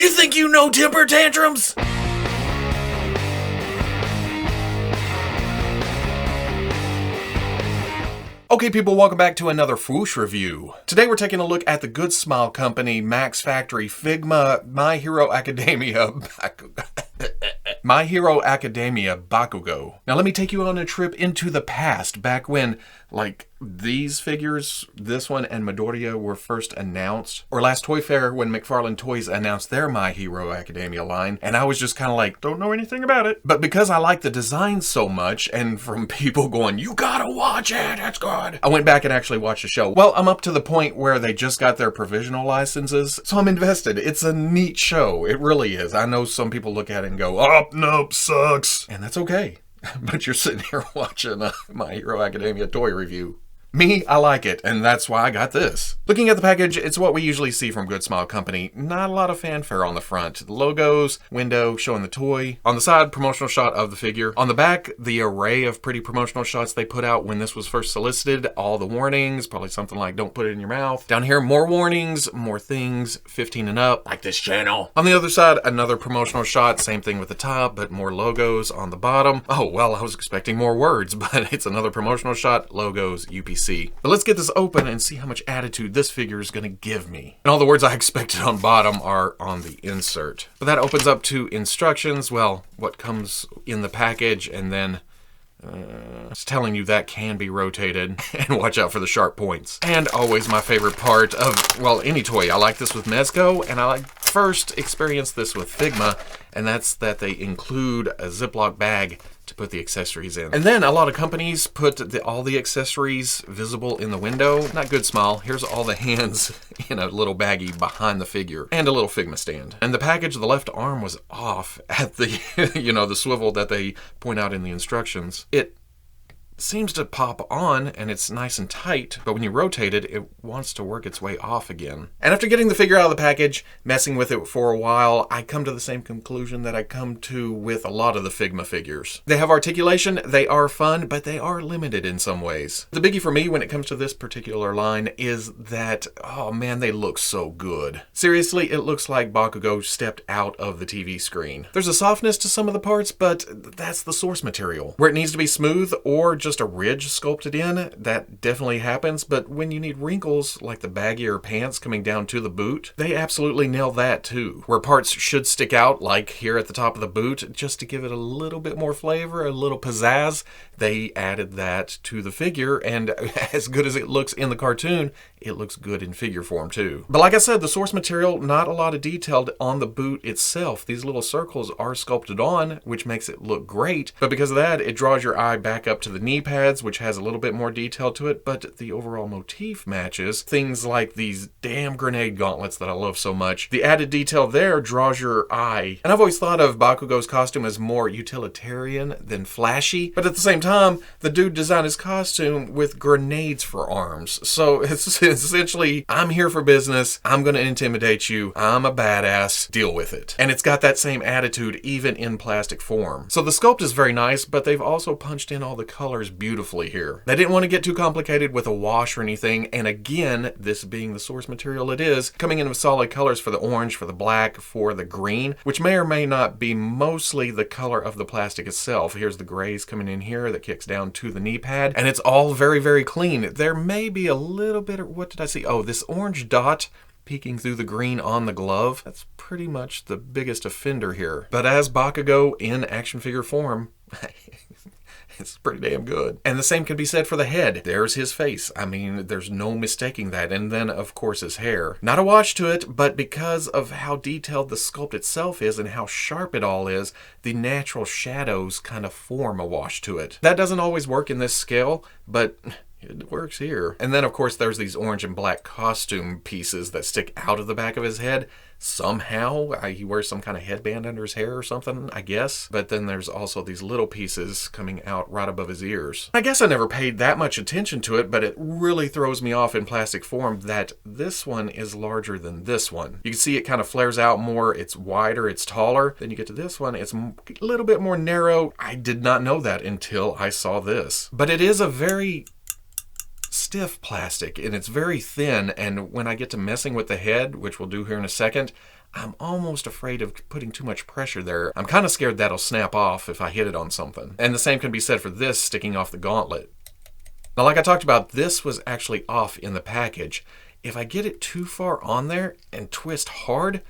You think you know temper tantrums? Okay people, welcome back to another Fwoosh review. Today we're taking a look at the Good Smile Company, Max Factory, Figma, My Hero Academia Bakugo. Now let me take you on a trip into the past, back when, like, these figures, this one and Midoriya, were first announced. Or last Toy Fair when McFarlane Toys announced their My Hero Academia line, and I was just kind of like, don't know anything about it. But because I like the design so much, and from people going, you gotta watch it, it's good, I went back and actually watched the show. Well, I'm up to the point where they just got their provisional licenses, so I'm invested. It's a neat show, it really is. I know some people look at it and go, oh, nope, sucks. And that's okay. But you're sitting here watching a My Hero Academia toy review. Me, I like it, and that's why I got this. Looking at the package, it's what we usually see from Good Smile Company. Not a lot of fanfare on the front. The logos, window showing the toy. On the side, promotional shot of the figure. On the back, the array of pretty promotional shots they put out when this was first solicited. All the warnings, probably something like don't put it in your mouth. Down here, more warnings, more things, 15 and up, like this channel. On the other side, another promotional shot, same thing with the top, but more logos on the bottom. Oh, well, I was expecting more words, but it's another promotional shot, logos, UPC. But let's get this open and see how much attitude this figure is going to give me. And all the words I expected on bottom are on the insert. But that opens up to instructions, well, what comes in the package, and then it's telling you that can be rotated, and watch out for the sharp points. And always my favorite part of, well, any toy. I like this with Mezco, and I first experienced this with Figma, and that's that they include a Ziploc bag to put the accessories in. And then a lot of companies put all the accessories visible in the window. Not Good Smile. Here's all the hands in a little baggie behind the figure, and a little Figma stand. And the package, the left arm was off at the, the swivel that they point out in the instructions. It seems to pop on and it's nice and tight, but when you rotate it, it wants to work its way off again. And after getting the figure out of the package, messing with it for a while, I come to the same conclusion that I come to with a lot of the Figma figures. They have articulation, they are fun, but they are limited in some ways. The biggie for me when it comes to this particular line is that, oh man, they look so good. Seriously, it looks like Bakugo stepped out of the TV screen. There's a softness to some of the parts, but that's the source material. Where it needs to be smooth or just a ridge sculpted in, that definitely happens, but when you need wrinkles like the baggier pants coming down to the boot, they absolutely nail that too. Where parts should stick out, like here at the top of the boot, just to give it a little bit more flavor, a little pizzazz, they added that to the figure, and as good as it looks in the cartoon, it looks good in figure form too. But like I said, the source material, not a lot of detailed on the boot itself. These little circles are sculpted on, which makes it look great, but because of that, it draws your eye back up to the knee pads, which has a little bit more detail to it, but the overall motif matches. Things like these damn grenade gauntlets that I love so much. The added detail there draws your eye. And I've always thought of Bakugo's costume as more utilitarian than flashy, but at the same time, the dude designed his costume with grenades for arms. So it's essentially, I'm here for business, I'm gonna intimidate you, I'm a badass, deal with it. And it's got that same attitude even in plastic form. So the sculpt is very nice, but they've also punched in all the colors beautifully here. They didn't want to get too complicated with a wash or anything, and again, this being the source material it is, coming in with solid colors for the orange, for the black, for the green, which may or may not be mostly the color of the plastic itself. Here's the grays coming in here that kicks down to the knee pad, and it's all very, very clean. There may be a little bit of, what did I see? Oh, this orange dot peeking through the green on the glove. That's pretty much the biggest offender here. But as Bakugo in action figure form, it's pretty damn good. And the same can be said for the head. There's his face. I mean, there's no mistaking that. And then, of course, his hair. Not a wash to it, but because of how detailed the sculpt itself is and how sharp it all is, the natural shadows kind of form a wash to it. That doesn't always work in this scale, but it works here. And then, of course, there's these orange and black costume pieces that stick out of the back of his head. Somehow, he wears some kind of headband under his hair or something, I guess. But then there's also these little pieces coming out right above his ears. I guess I never paid that much attention to it, but it really throws me off in plastic form that this one is larger than this one. You can see it kind of flares out more, it's wider, it's taller. Then you get to this one, it's a little bit more narrow. I did not know that until I saw this. But it is a very stiff plastic and it's very thin, and when I get to messing with the head, which we'll do here in a second, I'm almost afraid of putting too much pressure there. I'm kind of scared that'll snap off if I hit it on something. And the same can be said for this sticking off the gauntlet. Now, like I talked about, this was actually off in the package. If I get it too far on there and twist hard,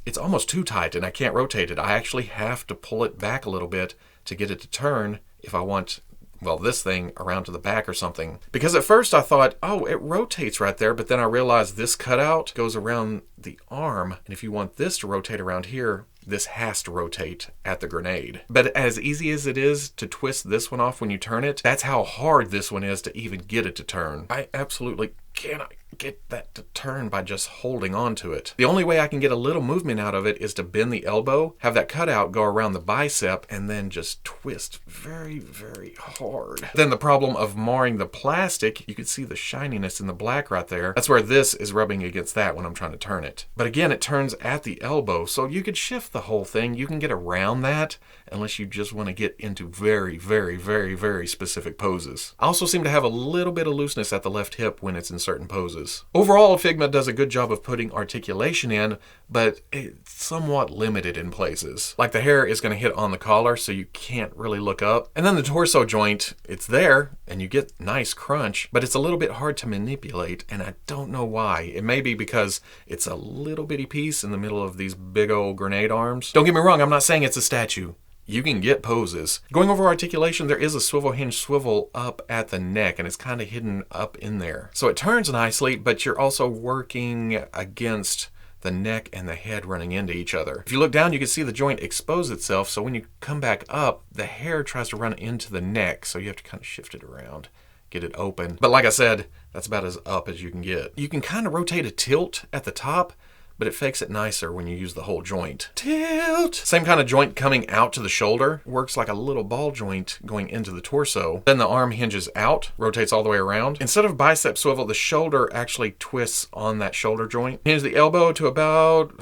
it's almost too tight and I can't rotate it. I actually have to pull it back a little bit to get it to turn if I want, well, this thing around to the back or something. Because at first I thought, oh, it rotates right there, but then I realized this cutout goes around the arm, and if you want this to rotate around here, this has to rotate at the grenade. But as easy as it is to twist this one off when you turn it, that's how hard this one is to even get it to turn. I absolutely cannot get that to turn by just holding on to it. The only way I can get a little movement out of it is to bend the elbow, have that cutout go around the bicep, and then just twist very, very hard. Then the problem of marring the plastic, you can see the shininess in the black right there. That's where this is rubbing against that when I'm trying to turn it. But again, it turns at the elbow, so you could shift the whole thing. You can get around that unless you just want to get into very, very, very, very specific poses. I also seem to have a little bit of looseness at the left hip when it's in certain poses. Overall, Figma does a good job of putting articulation in, but it's somewhat limited in places. Like the hair is going to hit on the collar, so you can't really look up. And then the torso joint, it's there, and you get nice crunch, but it's a little bit hard to manipulate, and I don't know why. It may be because it's a little bitty piece in the middle of these big old grenade arms. Don't get me wrong, I'm not saying it's a statue. You can get poses. Going over articulation, there is a swivel hinge swivel up at the neck, and it's kind of hidden up in there. So it turns nicely, but you're also working against the neck and the head running into each other. If you look down, you can see the joint expose itself, so when you come back up, the hair tries to run into the neck, so you have to kind of shift it around, get it open. But like I said, that's about as up as you can get. You can kind of rotate a tilt at the top, but it fakes it nicer when you use the whole joint. Tilt! Same kind of joint coming out to the shoulder. Works like a little ball joint going into the torso. Then the arm hinges out, rotates all the way around. Instead of bicep swivel, the shoulder actually twists on that shoulder joint. Hinge the elbow to about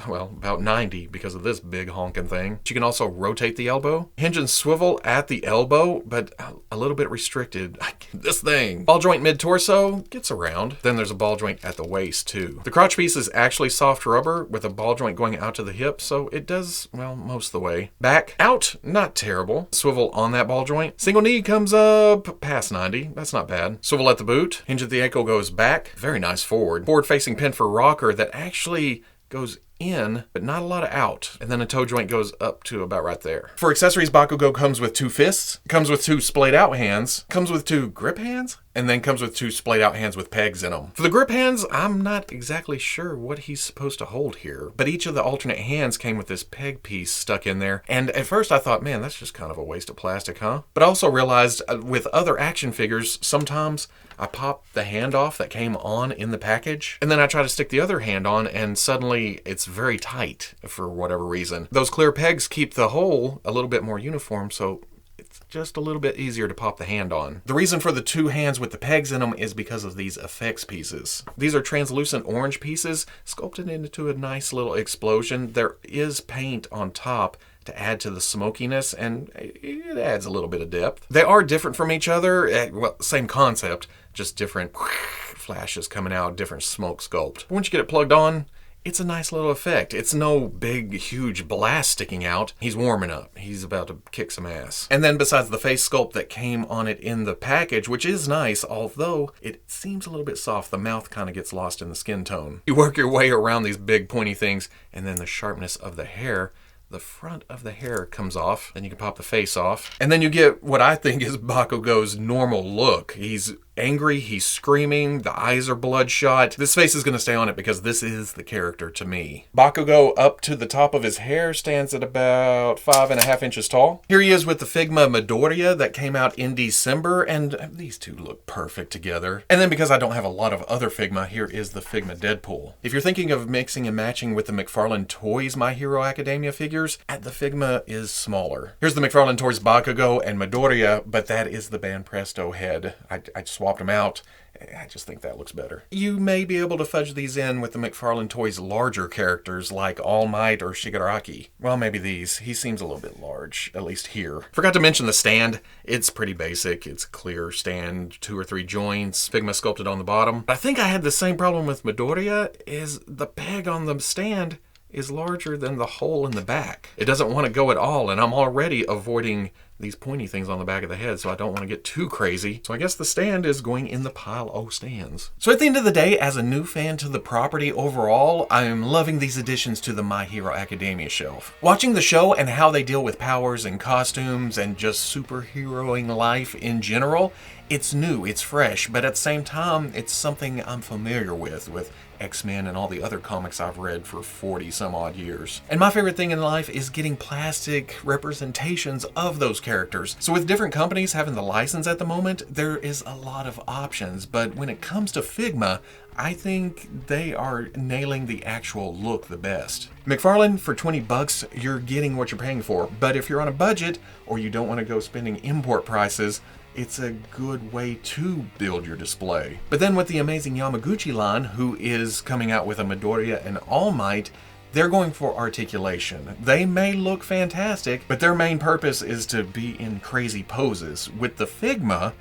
90 because of this big honking thing. You can also rotate the elbow. Hinge and swivel at the elbow, but a little bit restricted. This thing. Ball joint mid-torso gets around. Then there's a ball joint at the waist too. The crotch piece is actually soft rubber with a ball joint going out to the hip, so it does, well, most of the way. Back, out, not terrible. Swivel on that ball joint. Single knee comes up past 90, that's not bad. Swivel at the boot. Hinge at the ankle goes back. Very nice forward. Forward facing pin for rocker that actually goes in, but not a lot of out. And then a toe joint goes up to about right there. For accessories, Bakugo comes with 2 fists, comes with 2 splayed out hands, comes with 2 grip hands, and then comes with 2 splayed out hands with pegs in them. For the grip hands, I'm not exactly sure what he's supposed to hold here, but each of the alternate hands came with this peg piece stuck in there. And at first I thought, man, that's just kind of a waste of plastic, huh? But I also realized with other action figures, sometimes I pop the hand off that came on in the package, and then I try to stick the other hand on, and suddenly it's very tight for whatever reason. Those clear pegs keep the hole a little bit more uniform, so it's just a little bit easier to pop the hand on. The reason for the 2 hands with the pegs in them is because of these effects pieces. These are translucent orange pieces sculpted into a nice little explosion. There is paint on top to add to the smokiness, and it adds a little bit of depth. They are different from each other. Well, same concept, just different flashes coming out, different smoke sculpt. Once you get it plugged on, it's a nice little effect. It's no big, huge blast sticking out. He's warming up. He's about to kick some ass. And then besides the face sculpt that came on it in the package, which is nice, although it seems a little bit soft, the mouth kind of gets lost in the skin tone. You work your way around these big pointy things, and then the sharpness of the hair, the front of the hair comes off, then you can pop the face off. And then you get what I think is Bakugo's normal look. He's angry, he's screaming, the eyes are bloodshot. This face is going to stay on it because this is the character to me. Bakugo up to the top of his hair stands at about 5.5 inches tall. Here he is with the Figma Midoriya that came out in December, and these two look perfect together. And then because I don't have a lot of other Figma, here is the Figma Deadpool. If you're thinking of mixing and matching with the McFarlane Toys My Hero Academia figures, the Figma is smaller. Here's the McFarlane Toys Bakugo and Midoriya, but that is the Banpresto head. I swapped them out. I just think that looks better. You may be able to fudge these in with the McFarlane Toys larger characters like All Might or Shigaraki. Well, maybe these. He seems a little bit large, at least here. Forgot to mention the stand. It's pretty basic. It's a clear stand, 2 or 3 joints, Figma sculpted on the bottom. I think I had the same problem with Midoriya, is the peg on the stand is larger than the hole in the back. It doesn't want to go at all, and I'm already avoiding these pointy things on the back of the head, so I don't want to get too crazy. So I guess the stand is going in the pile of stands. So at the end of the day, as a new fan to the property overall, I'm loving these additions to the My Hero Academia shelf. Watching the show and how they deal with powers and costumes and just superheroing life in general, it's new, it's fresh, but at the same time, it's something I'm familiar with X-Men and all the other comics I've read for 40 some odd years. And my favorite thing in life is getting plastic representations of those characters. So with different companies having the license at the moment, there is a lot of options, but when it comes to Figma, I think they are nailing the actual look the best. McFarlane, for 20 bucks, you're getting what you're paying for, but if you're on a budget or you don't want to go spending import prices, it's a good way to build your display. But then with the amazing Yamaguchi line, who is coming out with a Midoriya and All Might, they're going for articulation. They may look fantastic, but their main purpose is to be in crazy poses. With the Figma,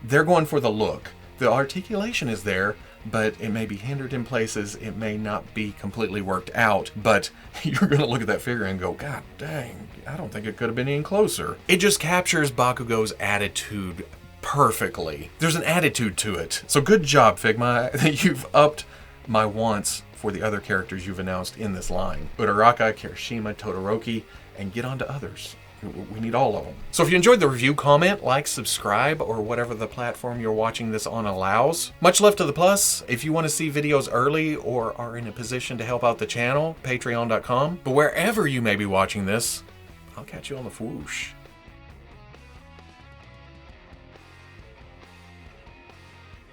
they're going for the look. The articulation is there, but it may be hindered in places. It may not be completely worked out, but you're gonna look at that figure and go, God dang, I don't think it could have been any closer. It just captures Bakugo's attitude perfectly. There's an attitude to it. So good job, Figma. You've upped my wants for the other characters you've announced in this line. Uraraka, Kirishima, Todoroki, and get on to others. We need all of them. So if you enjoyed the review, comment, like, subscribe, or whatever the platform you're watching this on allows. Much love to the plus. If you want to see videos early or are in a position to help out the channel, patreon.com. But wherever you may be watching this, I'll catch you on the Fwoosh.